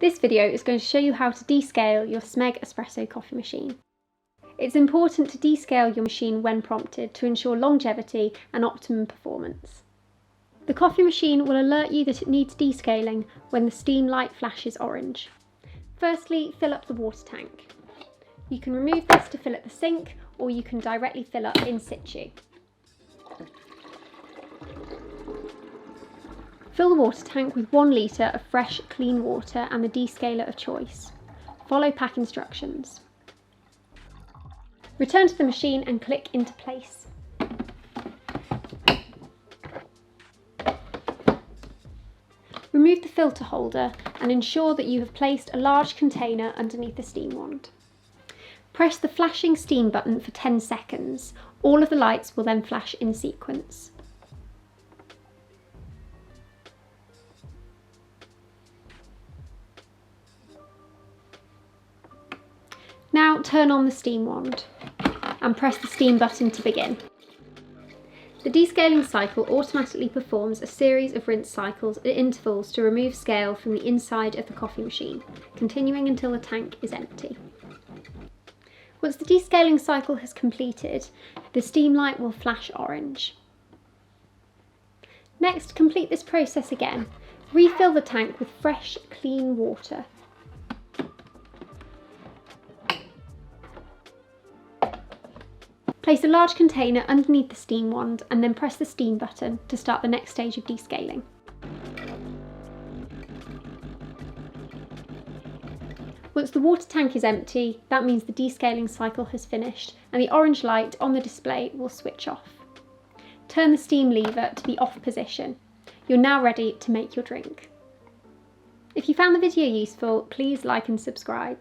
This video is going to show you how to descale your Smeg espresso coffee machine. It's important to descale your machine when prompted to ensure longevity and optimum performance. The coffee machine will alert you that it needs descaling when the steam light flashes orange. Firstly, fill up the water tank. You can remove this to fill at the sink, or you can directly fill up in situ. Fill the water tank with 1 litre of fresh, clean water and the descaler of choice. Follow pack instructions. Return to the machine and click into place. Remove the filter holder and ensure that you have placed a large container underneath the steam wand. Press the flashing steam button for 10 seconds. All of the lights will then flash in sequence. Now turn on the steam wand and press the steam button to begin. The descaling cycle automatically performs a series of rinse cycles at intervals to remove scale from the inside of the coffee machine, continuing until the tank is empty. Once the descaling cycle has completed, the steam light will flash orange. Next, complete this process again. Refill the tank with fresh, clean water. Place a large container underneath the steam wand and then press the steam button to start the next stage of descaling. Once the water tank is empty, that means the descaling cycle has finished and the orange light on the display will switch off. Turn the steam lever to the off position. You're now ready to make your drink. If you found the video useful, please like and subscribe.